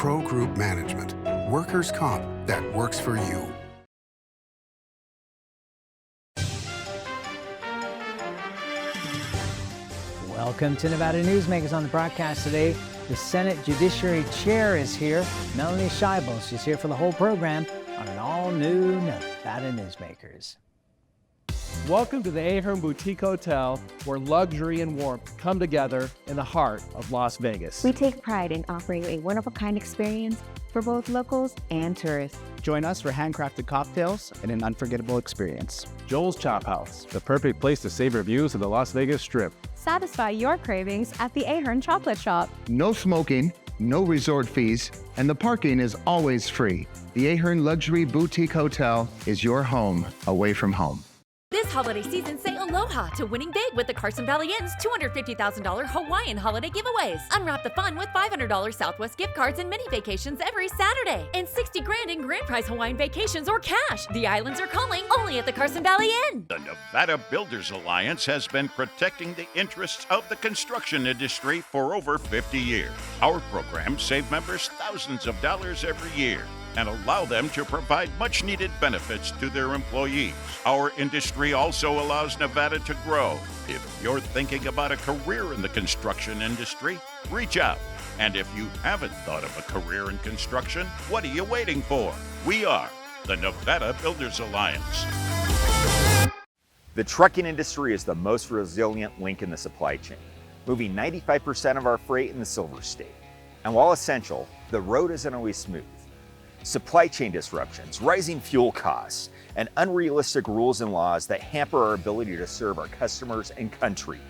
Pro Group Management. Workers' comp that works for you. Welcome to Nevada Newsmakers. On the broadcast today, the Senate Judiciary Chair is here, Melanie Scheible. She's here for the whole program on an all-new Nevada Newsmakers. Welcome to the Ahern Boutique Hotel, where luxury and warmth come together in the heart of Las Vegas. We take pride in offering a one-of-a-kind experience for both locals and tourists. Join us for handcrafted cocktails and an unforgettable experience. Joel's Chop House, the perfect place to savor views of the Las Vegas Strip. Satisfy your cravings at the Ahern Chocolate Shop. No smoking, no resort fees, and the parking is always free. The Ahern Luxury Boutique Hotel is your home away from home. This holiday season, say aloha to winning big with the Carson Valley Inn's $250,000 Hawaiian holiday giveaways. Unwrap the fun with $500 Southwest gift cards and mini vacations every Saturday. And $60,000 in grand prize Hawaiian vacations or cash. The islands are calling, only at the Carson Valley Inn. The Nevada Builders Alliance has been protecting the interests of the construction industry for over 50 years. Our programs save members thousands of dollars every year and allow them to provide much-needed benefits to their employees. Our industry also allows Nevada to grow. If you're thinking about a career in the construction industry, reach out. And if you haven't thought of a career in construction, what are you waiting for? We are the Nevada Builders Alliance. The trucking industry is the most resilient link in the supply chain, moving 95% of our freight in the Silver State. And while essential, the road isn't always smooth. Supply chain disruptions, rising fuel costs, and unrealistic rules and laws that hamper our ability to serve our customers and country.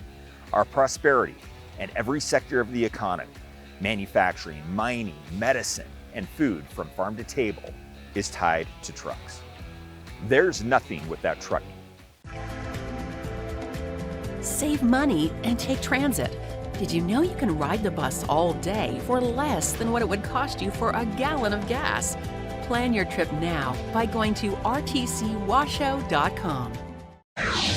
Our prosperity and every sector of the economy, manufacturing, mining, medicine, and food from farm to table, is tied to trucks. There's nothing without trucking. Save money and take transit. Did you know you can ride the bus all day for less than what it would cost you for a gallon of gas? Plan your trip now by going to rtcwashoe.com.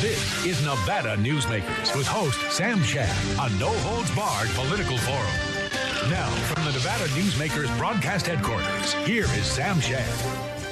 This is Nevada Newsmakers with host Sam Shad, a no-holds-barred political forum. Now, from the Nevada Newsmakers broadcast headquarters, here is Sam Shad.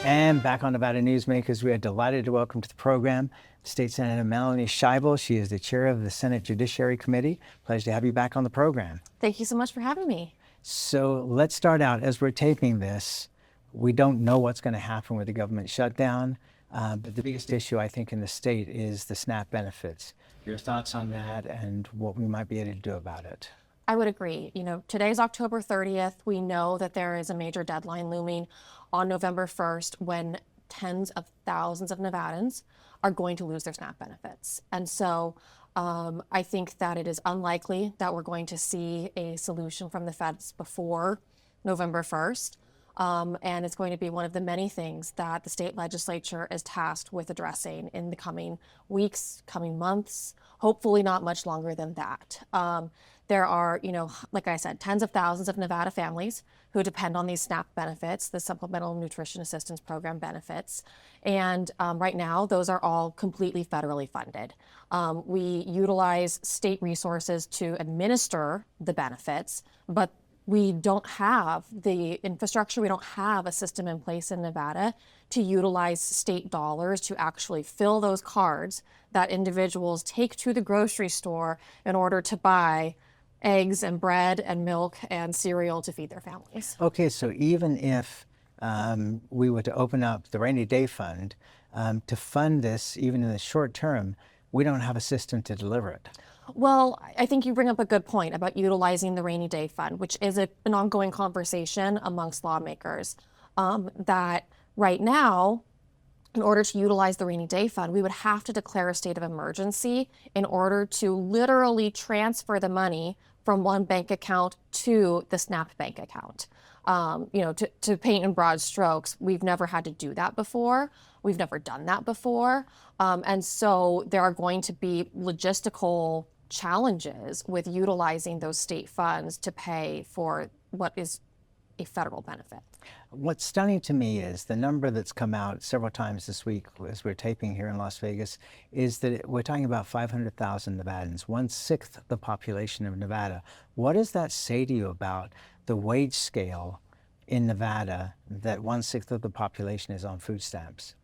And back on Nevada Newsmakers, we are delighted to welcome to the program State Senator Melanie Scheible. She is the chair of the Senate Judiciary Committee. Pleasure to have you back on the program. Thank you so much for having me. So let's start out. As we're taping this, we don't know what's going to happen with the government shutdown, but the biggest issue, I think, in the state is the SNAP benefits. Your thoughts on that and what we might be able to do about it? I would agree. You know, today's October 30th. We know that there is a major deadline looming on November 1st when tens of thousands of Nevadans are going to lose their SNAP benefits. And so I think that it is unlikely that we're going to see a solution from the feds before November 1st. And it's going to be one of the many things that the state legislature is tasked with addressing in the coming weeks, coming months, hopefully not much longer than that. There are, you know, like I said, tens of thousands of Nevada families who depend on these SNAP benefits, the Supplemental Nutrition Assistance Program benefits. And right now, those are all completely federally funded. We utilize state resources to administer the benefits, but we don't have the infrastructure, we don't have a system in place in Nevada to utilize state dollars to actually fill those cards that individuals take to the grocery store in order to buy eggs and bread and milk and cereal to feed their families. Okay, so even if we were to open up the rainy day fund to fund this, even in the short term, we don't have a system to deliver it. Well, I think you bring up a good point about utilizing the rainy day fund, which is an ongoing conversation amongst lawmakers, that right now, in order to utilize the rainy day fund, we would have to declare a state of emergency in order to literally transfer the money from one bank account to the SNAP bank account. You know, to paint in broad strokes, we've never had to do that before. We've never done that before. And so there are going to be logistical challenges with utilizing those state funds to pay for what is a federal benefit. What's stunning to me is the number that's come out several times this week as we're taping here in Las Vegas is that we're talking about 500,000 Nevadans, 1/6 the population of Nevada. What does that say to you about the wage scale in Nevada that 1/6 of the population is on food stamps?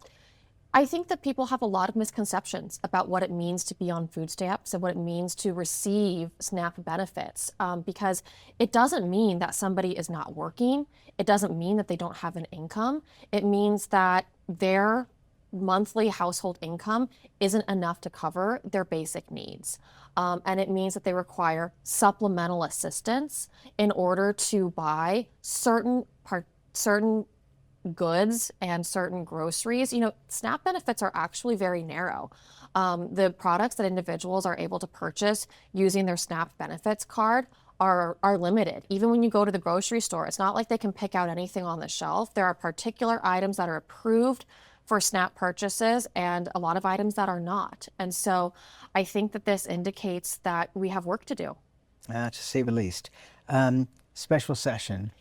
I think that people have a lot of misconceptions about what it means to be on food stamps and what it means to receive SNAP benefits, because it doesn't mean that somebody is not working. It doesn't mean that they don't have an income. It means that their monthly household income isn't enough to cover their basic needs. And it means that they require supplemental assistance in order to buy certain goods and certain groceries. You know, SNAP benefits are actually very narrow. The products that individuals are able to purchase using their SNAP benefits card are limited. Even when you go to the grocery store, it's not like they can pick out anything on the shelf. There are particular items that are approved for SNAP purchases and a lot of items that are not. And so I think that this indicates that we have work to do. To say the least. Special session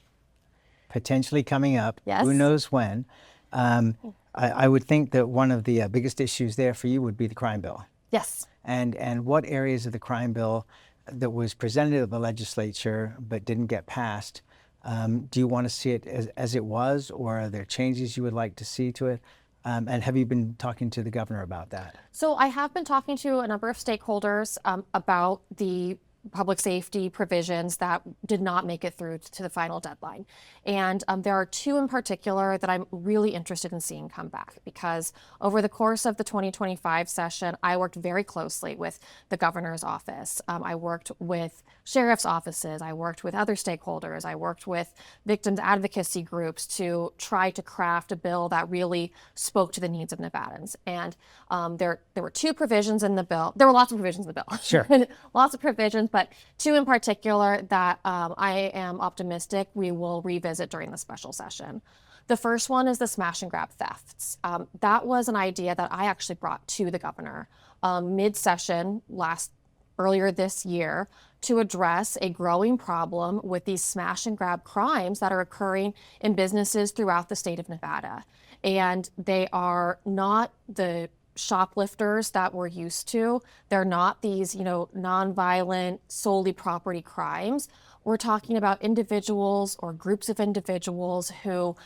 potentially coming up. Yes. Who knows when? I would think that one of the biggest issues there for you would be the crime bill. Yes. And what areas of the crime bill that was presented to the legislature but didn't get passed, do you want to see it as it was, or are there changes you would like to see to it? And have you been talking to the governor about that? So I have been talking to a number of stakeholders about the public safety provisions that did not make it through to the final deadline. And there are two in particular that I'm really interested in seeing come back, because over the course of the 2025 session, I worked very closely with the governor's office. I worked with sheriff's offices. I worked with other stakeholders. I worked with victims advocacy groups to try to craft a bill that really spoke to the needs of Nevadans. And there were two provisions in the bill. There were lots of provisions in the bill. Sure. Lots of provisions, but two in particular that I am optimistic we will revisit during the special session. The first one is the smash and grab thefts. That was an idea that I actually brought to the governor mid-session earlier this year to address a growing problem with these smash and grab crimes that are occurring in businesses throughout the state of Nevada. And they are not the shoplifters that we're used to. They're not these, nonviolent, solely property crimes. We're talking about individuals or groups of individuals who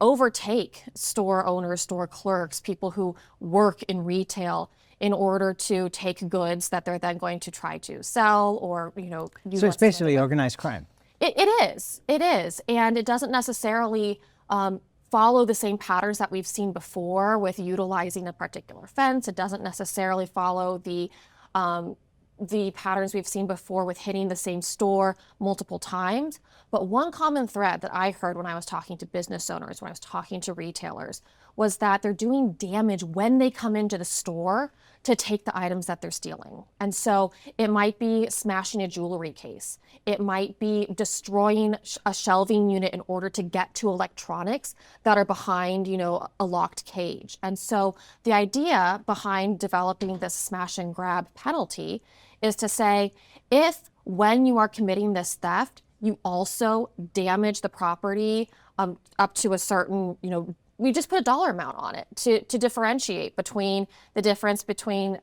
overtake store owners, store clerks, people who work in retail in order to take goods that they're then going to try to sell or, use. So it's basically organized crime. It is. And it doesn't necessarily follow the same patterns that we've seen before with utilizing a particular fence. It doesn't necessarily follow the patterns we've seen before with hitting the same store multiple times. But one common thread that I heard when I was talking to business owners, when I was talking to retailers, was that they're doing damage when they come into the store to take the items that they're stealing. And so it might be smashing a jewelry case. It might be destroying a shelving unit in order to get to electronics that are behind, a locked cage. And so the idea behind developing this smash and grab penalty is to say, if when you are committing this theft, you also damage the property up to a certain, we just put a dollar amount on it to differentiate between the difference between,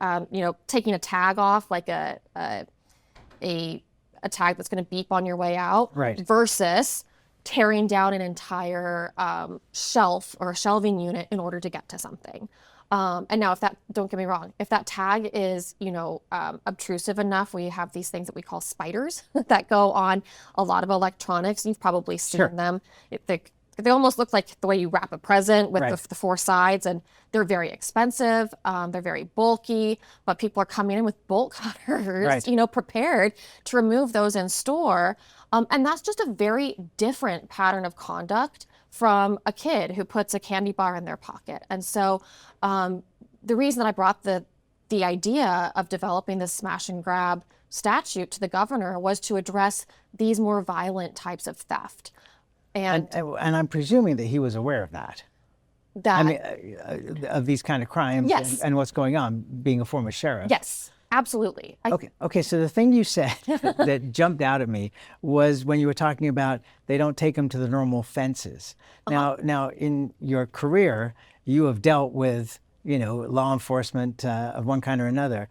taking a tag off, like a tag that's going to beep on your way out, right, versus tearing down an entire shelf or a shelving unit in order to get to something. And now don't get me wrong, if that tag is, obtrusive enough, we have these things that we call spiders that go on a lot of electronics. You've probably seen Sure. them. They almost look like the way you wrap a present with Right. the four sides, and they're very expensive. They're very bulky, but people are coming in with bolt cutters, Right. Prepared to remove those in store. And that's just a very different pattern of conduct from a kid who puts a candy bar in their pocket. And so the reason that I brought the idea of developing this smash and grab statute to the governor was to address these more violent types of theft. And I'm presuming that he was aware of that. Of these kind of crimes. Yes. and what's going on, being a former sheriff. Yes, absolutely. Okay. So the thing you said that jumped out at me was when you were talking about they don't take them to the normal fences. Now, in your career, you have dealt with, law enforcement of one kind or another.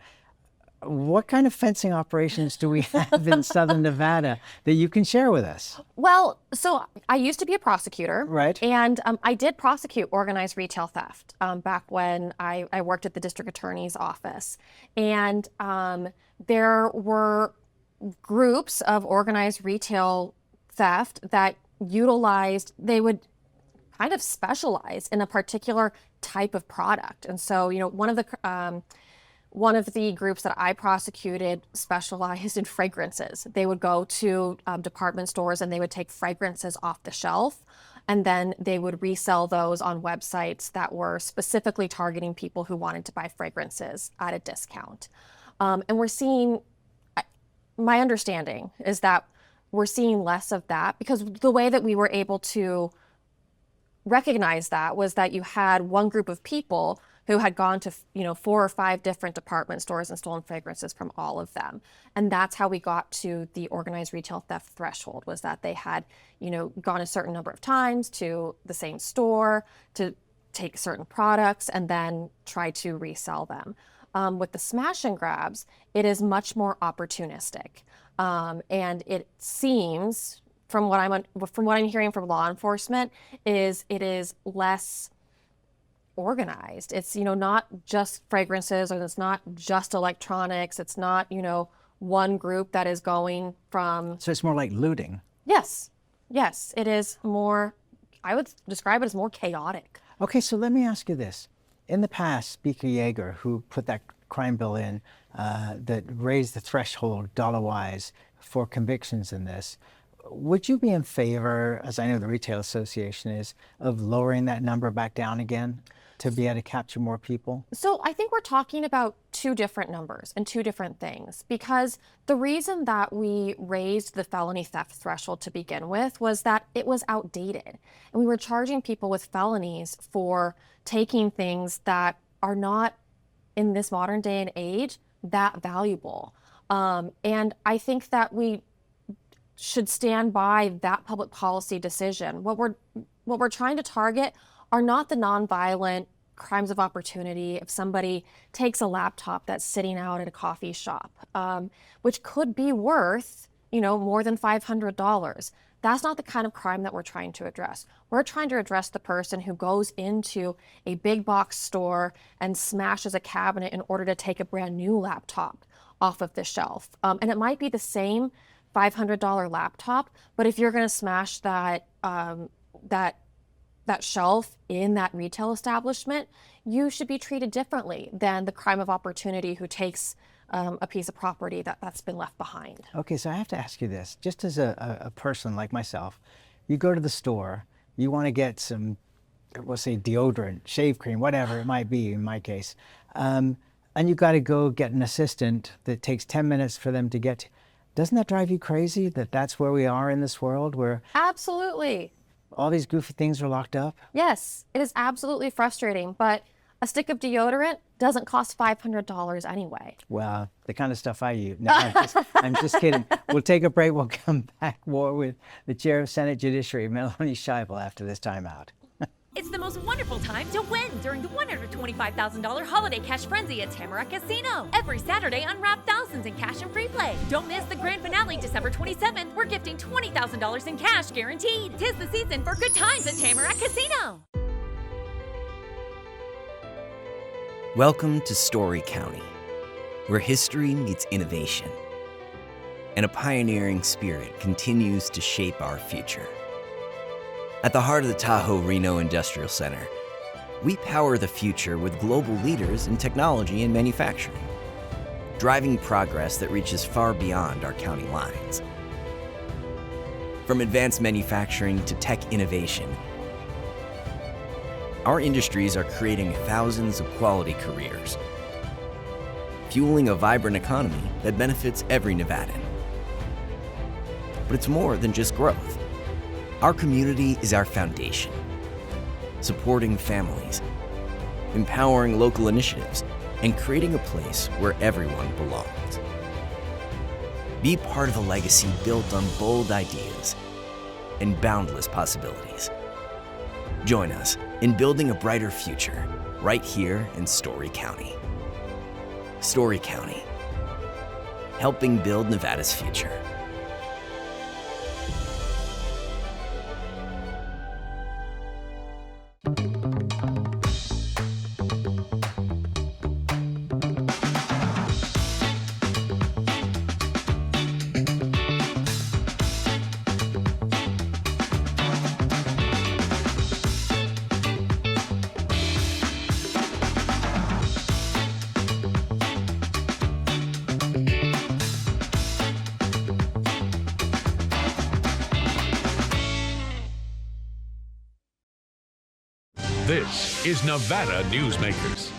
What kind of fencing operations do we have in Southern Nevada that you can share with us? Well, so I used to be a prosecutor. Right. And I did prosecute organized retail theft back when I worked at the district attorney's office. And there were groups of organized retail theft that they would kind of specialize in a particular type of product. And so, one of the groups that I prosecuted specialized in fragrances. They would go to department stores and they would take fragrances off the shelf, and then they would resell those on websites that were specifically targeting people who wanted to buy fragrances at a discount. And my understanding is that we're seeing less of that, because the way that we were able to recognize that was that you had one group of people who had gone to 4 or 5 different department stores and stolen fragrances from all of them. And that's how we got to the organized retail theft threshold, was that they had gone a certain number of times to the same store to take certain products and then try to resell them. With the smash and grabs, it is much more opportunistic. And it seems, from what I'm hearing from law enforcement, it is less organized. It's not just fragrances, or it's not just electronics. It's not one group that is going from. So it's more like looting. Yes, it is more. I would describe it as more chaotic. Okay, so let me ask you this. In the past, Speaker Yeager, who put that crime bill in that raised the threshold dollar-wise for convictions in this, would you be in favor, as I know the Retail Association is, of lowering that number back down again to be able to capture more people? So I think we're talking about 2 different numbers and 2 different things, because the reason that we raised the felony theft threshold to begin with was that it was outdated. And we were charging people with felonies for taking things that are not, in this modern day and age, that valuable. And I think that we should stand by that public policy decision. What we're trying to target are not the nonviolent crimes of opportunity. If somebody takes a laptop that's sitting out at a coffee shop, which could be worth, more than $500, that's not the kind of crime that we're trying to address. We're trying to address the person who goes into a big box store and smashes a cabinet in order to take a brand new laptop off of the shelf. And it might be the same $500 laptop, but if you're going to smash that shelf in that retail establishment, you should be treated differently than the crime of opportunity who takes a piece of property that's been left behind. Okay, so I have to ask you this. Just as a person like myself, you go to the store, you want to get some, we'll say deodorant, shave cream, whatever it might be in my case, and you got to go get an assistant that takes 10 minutes for them to get to. Doesn't that drive you crazy that that's where we are in this world, where Absolutely. all these goofy things are locked up? Yes, it is absolutely frustrating, but a stick of deodorant doesn't cost $500 anyway. Well, the kind of stuff I use. No, I'm just kidding. We'll take a break. We'll come back more with the Chair of Senate Judiciary, Melanie Scheible, after this timeout. It's the most wonderful time to win during the $125,000 Holiday Cash Frenzy at Tamarack Casino. Every Saturday, unwrap thousands in cash and free play. Don't miss the grand finale December 27th. We're gifting $20,000 in cash guaranteed. 'Tis the season for good times at Tamarack Casino. Welcome to Story County, where history meets innovation, and a pioneering spirit continues to shape our future. At the heart of the Tahoe Reno Industrial Center, we power the future with global leaders in technology and manufacturing, driving progress that reaches far beyond our county lines. From advanced manufacturing to tech innovation, our industries are creating thousands of quality careers, fueling a vibrant economy that benefits every Nevadan. But it's more than just growth. Our community is our foundation, supporting families, empowering local initiatives, and creating a place where everyone belongs. Be part of a legacy built on bold ideas and boundless possibilities. Join us in building a brighter future right here in Story County. Story County, helping build Nevada's future. This is Nevada Newsmakers.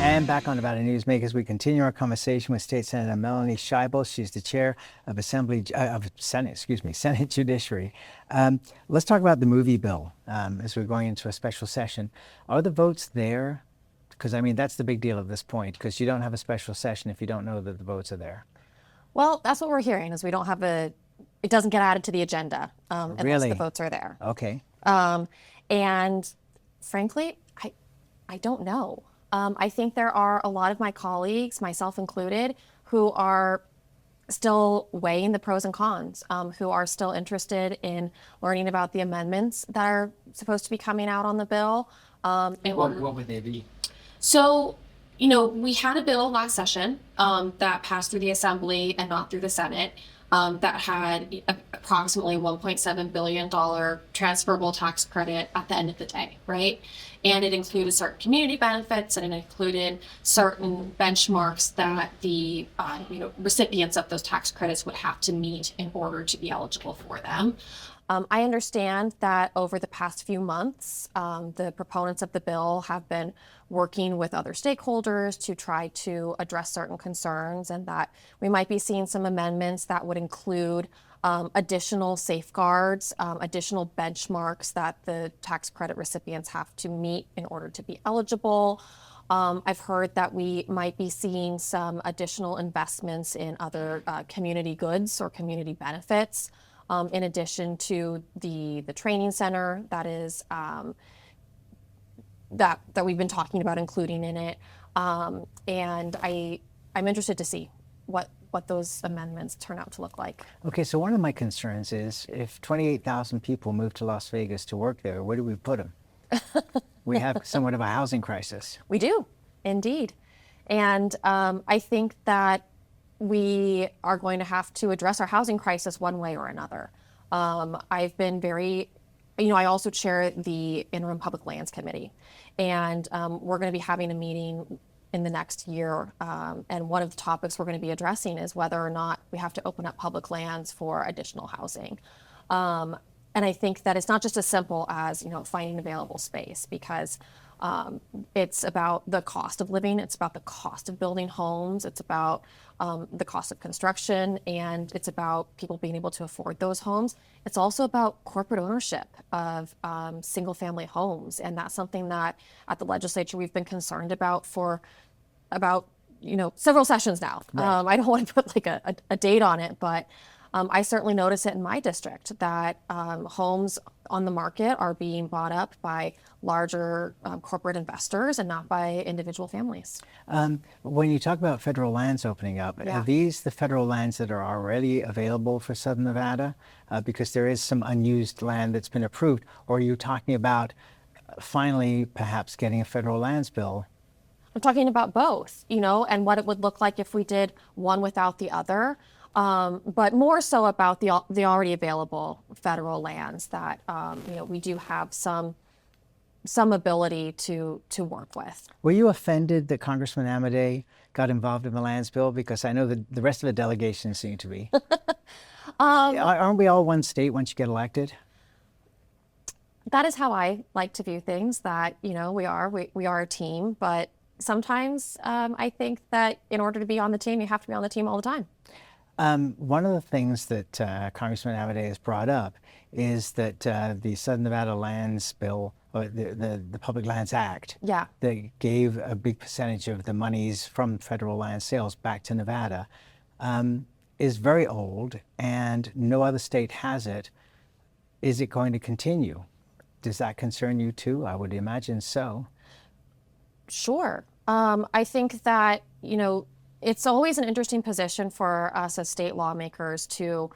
And back on Nevada Newsmakers, we continue our conversation with State Senator Melanie Scheible. She's the chair of Senate Judiciary. Let's talk about the movie bill as we're going into a special session. Are the votes there? Because, I mean, that's the big deal at this point, because you don't have a special session if you don't know that the votes are there. Well, that's what we're hearing, is we don't have it doesn't get added to the agenda unless Really? the votes are there. Okay. And frankly, I don't know. I think there are a lot of my colleagues, myself included, who are still weighing the pros and cons, who are still interested in learning about the amendments that are supposed to be coming out on the bill. What would they be? So, we had a bill last session that passed through the Assembly and not through the Senate. That had approximately $1.7 billion transferable tax credit at the end of the day, right? And it included certain community benefits, and it included certain benchmarks that the recipients of those tax credits would have to meet in order to be eligible for them. I understand that over the past few months, the proponents of the bill have been working with other stakeholders to try to address certain concerns, and that we might be seeing some amendments that would include additional safeguards, additional benchmarks that the tax credit recipients have to meet in order to be eligible. I've heard that we might be seeing some additional investments in other community goods or community benefits. In addition to the training center that is that we've been talking about including in it, and I'm interested to see what those amendments turn out to look like. Okay, so one of my concerns is if 28,000 people move to Las Vegas to work there, where do we put them? We have somewhat of a housing crisis. We do, indeed, and I think that we are going to have to address our housing crisis one way or another. I've been very, I also chair the Interim Public Lands Committee, and we're going to be having a meeting in the next year. And one of the topics we're going to be addressing is whether or not we have to open up public lands for additional housing. And I think that it's not just as simple as, finding available space, because it's about the cost of living, it's about the cost of building homes, it's about the cost of construction, and it's about people being able to afford those homes. It's also about corporate ownership of single family homes, and that's something that at the legislature we've been concerned about for about several sessions now. Right. I don't want to put like a date on it, but I certainly notice it in my district that homes on the market are being bought up by larger corporate investors and not by individual families. When you talk about federal lands opening up, Yeah. are these the federal lands that are already available for Southern Nevada? Because there is some unused land that's been approved. Or are you talking about finally perhaps getting a federal lands bill? I'm talking about both, and what it would look like if we did one without the other. But more so about the already available federal lands that we do have some ability to work with. Were you offended that Congressman Amadei got involved in the lands bill? Because I know that the rest of the delegation seem to be. Aren't we all one state once you get elected? That is how I like to view things. That we are a team, but sometimes I think that in order to be on the team, you have to be on the team all the time. One of the things that Congressman Amadei has brought up is that the Southern Nevada Lands Bill, or the Public Lands Act, Yeah. that gave a big percentage of the monies from federal land sales back to Nevada, is very old, and no other state has it. Is it going to continue? Does that concern you too? I would imagine so. Sure. I think that, It's always an interesting position for us as state lawmakers to,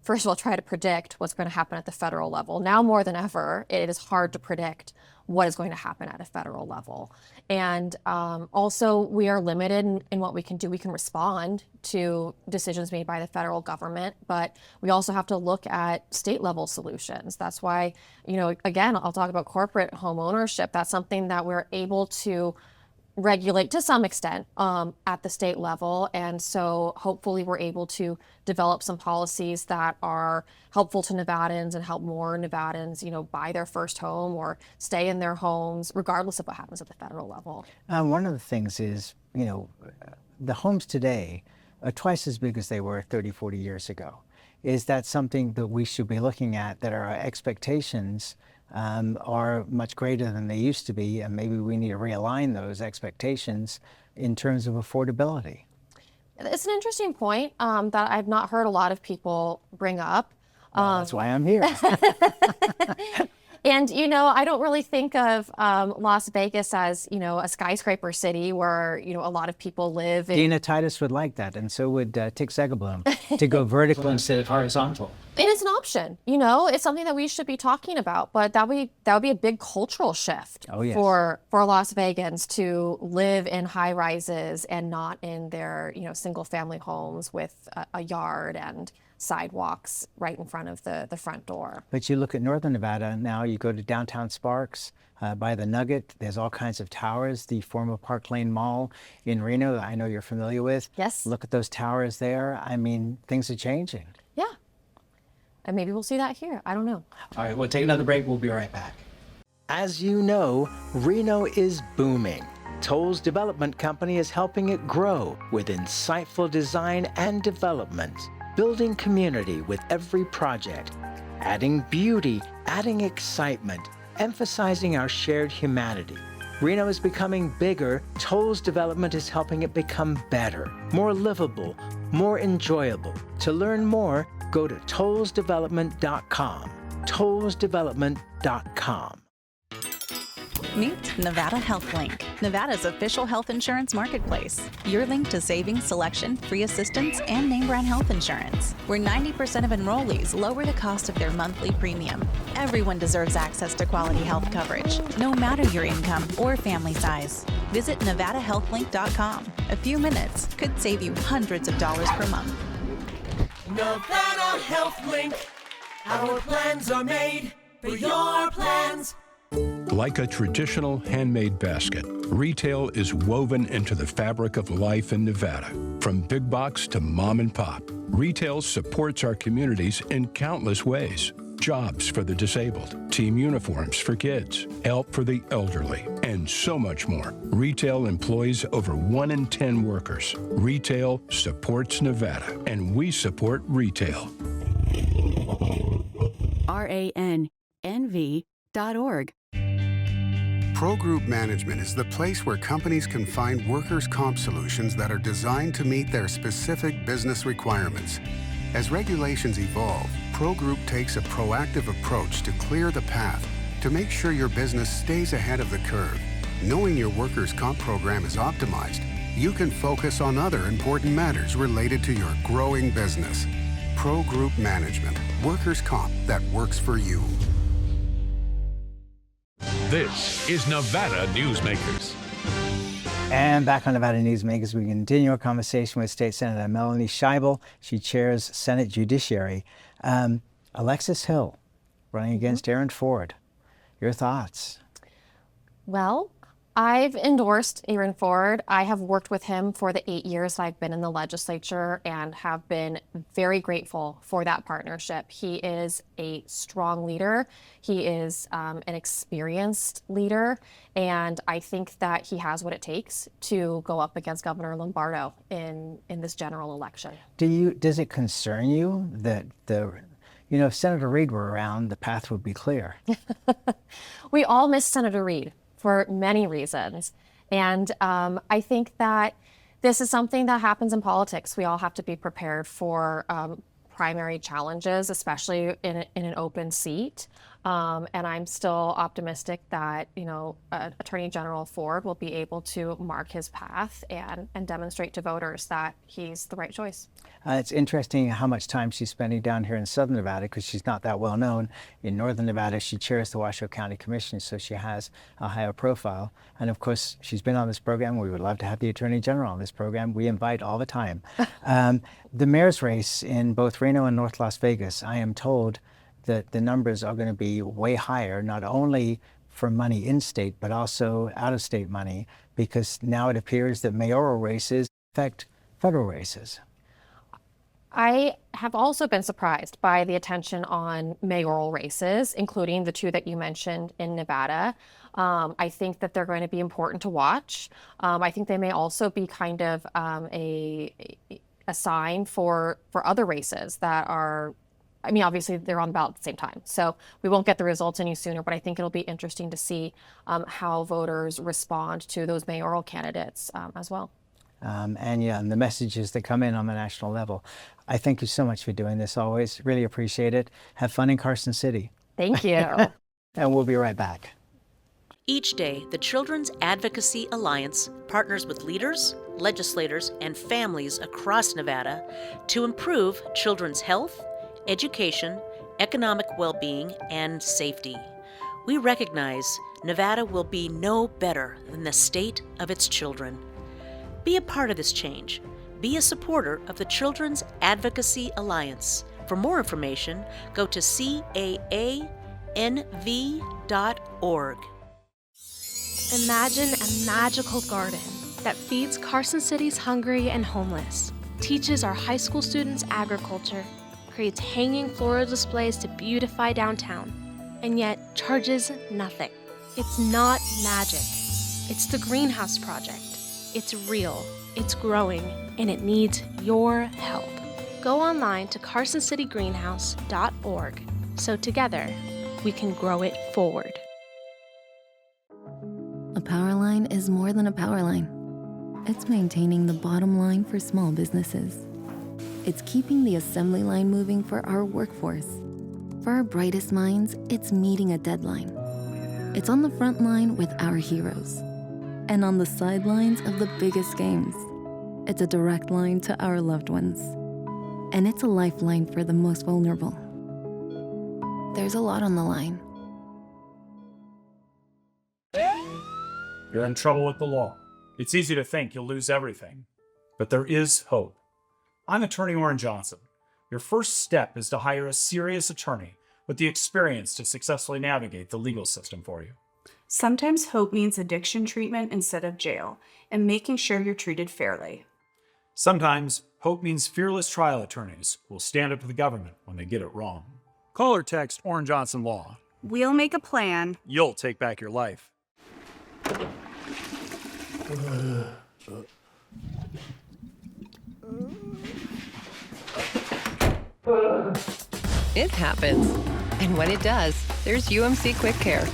first of all, try to predict what's going to happen at the federal level. Now more than ever, it is hard to predict what is going to happen at a federal level. And also, we are limited in what we can do. We can respond to decisions made by the federal government, but we also have to look at state level solutions. That's why, again, I'll talk about corporate home ownership. That's something that we're able to regulate to some extent at the state level. And so hopefully we're able to develop some policies that are helpful to Nevadans and help more Nevadans, buy their first home or stay in their homes, regardless of what happens at the federal level. One of the things is, the homes today are twice as big as they were 30, 40 years ago. Is that something that we should be looking at, that our expectations are much greater than they used to be, and maybe we need to realign those expectations in terms of affordability? It's an interesting point that I've not heard a lot of people bring up. Well, that's why I'm here. And, I don't really think of Las Vegas as, a skyscraper city where, a lot of people live. Dina Titus would like that, and so would Tick Segelblum, to go vertical instead of horizontal. And it's an option, it's something that we should be talking about, but that would be a big cultural shift for Las Vegans to live in high rises and not in their, single family homes with a yard and sidewalks right in front of the front door. But you look at Northern Nevada now, you go to downtown Sparks, by the Nugget, there's all kinds of towers. The former Park Lane Mall in Reno, I know you're familiar with. Yes. Look at those towers there. I mean, things are changing. Yeah. And maybe we'll see that here. I don't know. All right, we'll take another break. We'll be right back. As you know, Reno is booming. Toll's development company is helping it grow with insightful design and development, building community with every project, adding beauty, adding excitement, emphasizing our shared humanity. Reno is becoming bigger. Toll's development is helping it become better, more livable, more enjoyable. To learn more, go to tollsdevelopment.com. tollsdevelopment.com. Meet Nevada Health Link, Nevada's official health insurance marketplace. Your link to savings, selection, free assistance, and name brand health insurance, where 90% of enrollees lower the cost of their monthly premium. Everyone deserves access to quality health coverage, no matter your income or family size. Visit NevadaHealthLink.com. A few minutes could save you hundreds of dollars per month. Nevada Health Link. Our plans are made for your plans. Like a traditional handmade basket, retail is woven into the fabric of life in Nevada. From big box to mom and pop, retail supports our communities in countless ways. Jobs for the disabled, team uniforms for kids, help for the elderly, and so much more. Retail employs over 1 in 10 workers. Retail supports Nevada, and we support retail. RANNV.org. Pro Group Management is the place where companies can find workers' comp solutions that are designed to meet their specific business requirements. As regulations evolve, Pro Group takes a proactive approach to clear the path to make sure your business stays ahead of the curve. Knowing your workers' comp program is optimized, you can focus on other important matters related to your growing business. Pro Group Management, workers' comp that works for you. This is Nevada Newsmakers. And back on Nevada Newsmakers, we continue our conversation with State Senator Melanie Scheible. She chairs Senate Judiciary. Alexis Hill running against Aaron Ford. Your thoughts? Well, I've endorsed Aaron Ford. I have worked with him for the 8 years I've been in the legislature and have been very grateful for that partnership. He is a strong leader. He is an experienced leader, and I think that he has what it takes to go up against Governor Lombardo in this general election. Does it concern you that if Senator Reid were around, the path would be clear? We all miss Senator Reid for many reasons. And I think that this is something that happens in politics. We all have to be prepared for primary challenges, especially in an open seat. And I'm still optimistic that, Attorney General Ford will be able to mark his path and demonstrate to voters that he's the right choice. It's interesting how much time she's spending down here in Southern Nevada because she's not that well known. In Northern Nevada, she chairs the Washoe County Commission, so she has a higher profile. And of course, she's been on this program. We would love to have the Attorney General on this program. We invite all the time. The mayor's race in both Reno and North Las Vegas, I am told that the numbers are going to be way higher, not only for money in state, but also out of state money, because now it appears that mayoral races affect federal races. I have also been surprised by the attention on mayoral races, including the two that you mentioned in Nevada. I think that they're going to be important to watch. I think they may also be kind of a sign for other races that are, obviously they're on the ballot at the same time, so we won't get the results any sooner, but I think it'll be interesting to see how voters respond to those mayoral candidates as well. And the messages that come in on the national level. I thank you so much for doing this always. Really appreciate it. Have fun in Carson City. Thank you. And we'll be right back. Each day, the Children's Advocacy Alliance partners with leaders, legislators, and families across Nevada to improve children's health, education, economic well-being, and safety. We recognize Nevada will be no better than the state of its children. Be a part of this change. Be a supporter of the Children's Advocacy Alliance. For more information, go to caanv.org. Imagine a magical garden that feeds Carson City's hungry and homeless, teaches our high school students agriculture, creates hanging floral displays to beautify downtown, and yet charges nothing. It's not magic. It's the Greenhouse Project. It's real, it's growing, and it needs your help. Go online to carsоncitygreenhouse.org so together we can grow it forward. A power line is more than a power line. It's maintaining the bottom line for small businesses. It's keeping the assembly line moving for our workforce. For our brightest minds, it's meeting a deadline. It's on the front line with our heroes. And on the sidelines of the biggest games. It's a direct line to our loved ones. And it's a lifeline for the most vulnerable. There's a lot on the line. You're in trouble with the law. It's easy to think you'll lose everything, but there is hope. I'm Attorney Orrin Johnson. Your first step is to hire a serious attorney with the experience to successfully navigate the legal system for you. Sometimes hope means addiction treatment instead of jail, and making sure you're treated fairly. Sometimes hope means fearless trial attorneys will stand up to the government when they get it wrong. Call or text Orrin Johnson Law. We'll make a plan. You'll take back your life. It happens. And when it does, there's UMC Quick Care.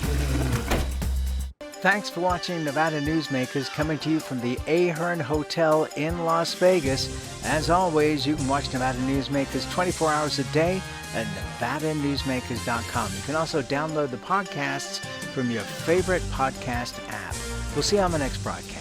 Thanks for watching Nevada Newsmakers, coming to you from the Ahern Hotel in Las Vegas. As always, you can watch Nevada Newsmakers 24 hours a day at NevadaNewsmakers.com. You can also download the podcasts from your favorite podcast app. We'll see you on the next broadcast.